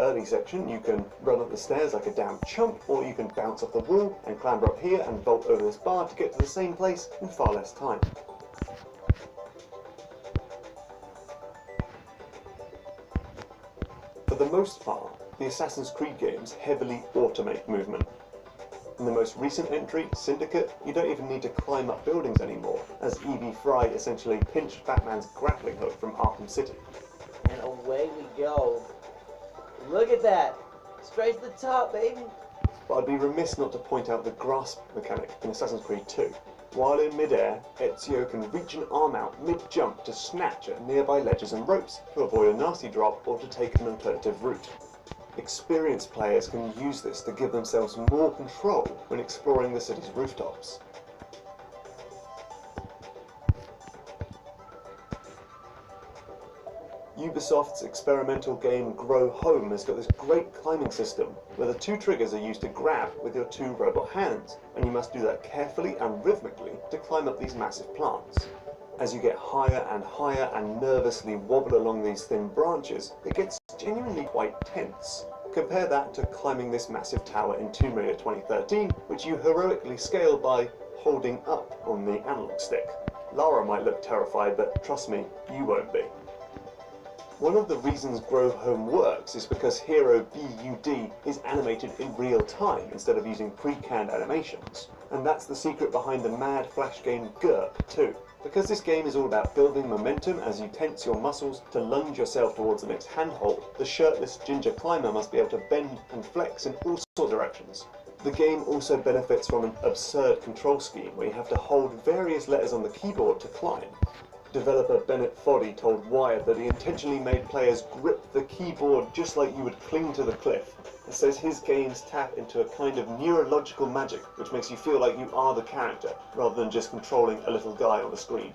early section, you can run up the stairs like a damn chump, or you can bounce off the wall and clamber up here and vault over this bar to get to the same place in far less time. For the most part, the Assassin's Creed games heavily automate movement. In the most recent entry, Syndicate, you don't even need to climb up buildings anymore, as Evie Fry essentially pinched Batman's grappling hook from Arkham City. And away we go. Look at that! Straight to the top, baby! But I'd be remiss not to point out the grasp mechanic in Assassin's Creed 2. While in mid-air, Ezio can reach an arm out mid-jump to snatch at nearby ledges and ropes to avoid a nasty drop or to take an alternative route. Experienced players can use this to give themselves more control when exploring the city's rooftops. Ubisoft's experimental game Grow Home has got this great climbing system where the two triggers are used to grab with your two robot hands, and you must do that carefully and rhythmically to climb up these massive plants. As you get higher and nervously wobble along these thin branches, it gets genuinely quite tense. Compare that to climbing this massive tower in Tomb Raider 2013, which you heroically scale by holding up on the analog stick. Lara might look terrified, but trust me, you won't be. One of the reasons Grow Home works is because Hero BUD is animated in real time instead of using pre-canned animations. And that's the secret behind the mad flash game GURP too. Because this game is all about building momentum as you tense your muscles to lunge yourself towards the next handhold, the shirtless ginger climber must be able to bend and flex in all sorts of directions. The game also benefits from an absurd control scheme where you have to hold various letters on the keyboard to climb. Developer Bennett Foddy told Wired that he intentionally made players grip the keyboard just like you would cling to the cliff. It says his games tap into a kind of neurological magic which makes you feel like you are the character, rather than just controlling a little guy on the screen.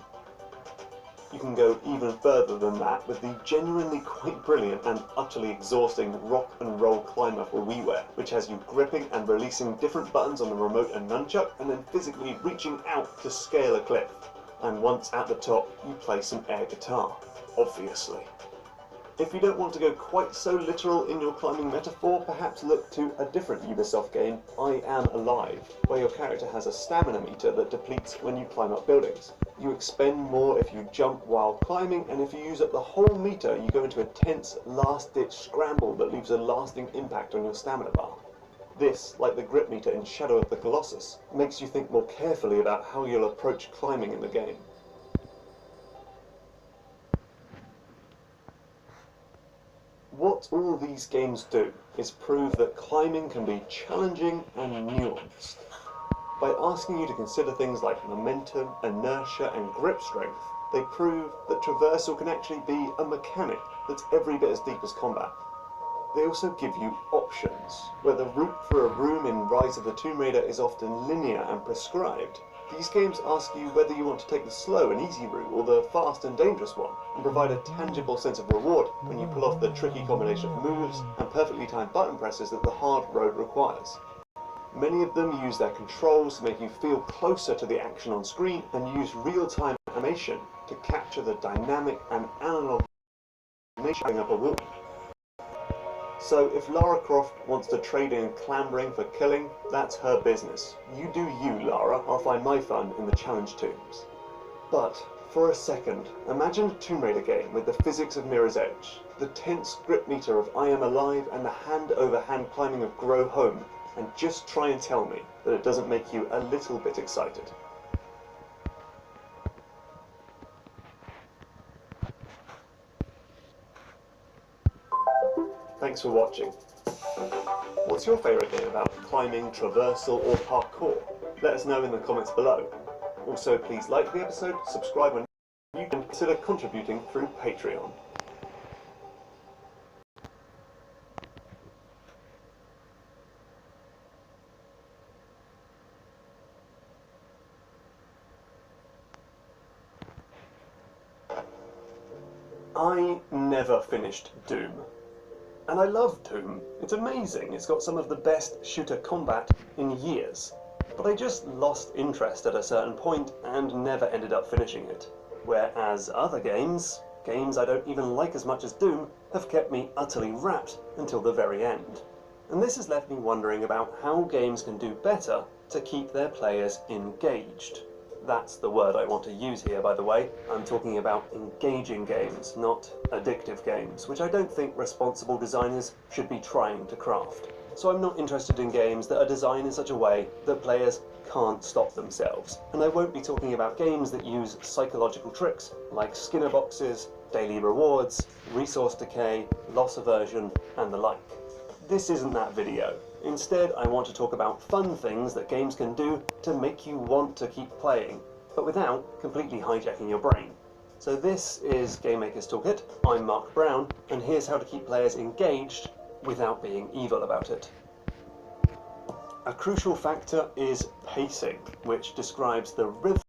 You can go even further than that with the genuinely quite brilliant and utterly exhausting Rock and Roll Climber for WiiWare, which has you gripping and releasing different buttons on the remote and nunchuck, and then physically reaching out to scale a cliff. And once at the top, you play some air guitar, obviously. If you don't want to go quite so literal in your climbing metaphor, perhaps look to a different Ubisoft game, I Am Alive, where your character has a stamina meter that depletes when you climb up buildings. You expend more if you jump while climbing, and if you use up the whole meter, you go into a tense, last-ditch scramble that leaves a lasting impact on your stamina bar. This, like the grip meter in Shadow of the Colossus, makes you think more carefully about how you'll approach climbing in the game. What all these games do is prove that climbing can be challenging and nuanced. By asking you to consider things like momentum, inertia and grip strength, they prove that traversal can actually be a mechanic that's every bit as deep as combat. They also give you options. Where the route for a room in Rise of the Tomb Raider is often linear and prescribed, these games ask you whether you want to take the slow and easy route or the fast and dangerous one, and provide a tangible sense of reward when you pull off the tricky combination of moves and perfectly timed button presses that the hard road requires. Many of them use their controls to make you feel closer to the action on screen and use real-time animation to capture the dynamic and analog nature up a wall. So if Lara Croft wants to trade in clambering for killing, that's her business. You do you, Lara. I'll find my fun in the challenge tombs. But, for a second, imagine a Tomb Raider game with the physics of Mirror's Edge, the tense grip meter of I Am Alive, and the hand-over-hand climbing of Grow Home, and just try and tell me that it doesn't make you a little bit excited. Thanks for watching. What's your favourite game about climbing, traversal or parkour? Let us know in the comments below. Also, please like the episode, subscribe when you can, consider contributing through Patreon. I never finished Doom. And I love Doom. It's amazing. It's got some of the best shooter combat in years. But I just lost interest at a certain point and never ended up finishing it. Whereas other games, games I don't even like as much as Doom have kept me utterly rapt until the very end. And this has left me wondering about how games can do better to keep their players engaged. That's the word I want to use here, by the way. I'm talking about engaging games, not addictive games, which I don't think responsible designers should be trying to craft. So I'm not interested in games that are designed in such a way that players can't stop themselves. And I won't be talking about games that use psychological tricks like Skinner boxes, daily rewards, resource decay, loss aversion, and the like. This isn't that video. Instead, I want to talk about fun things that games can do to make you want to keep playing, but without completely hijacking your brain. So this is Game Maker's Toolkit. I'm Mark Brown, and here's how to keep players engaged without being evil about it. A crucial factor is pacing, which describes the rhythm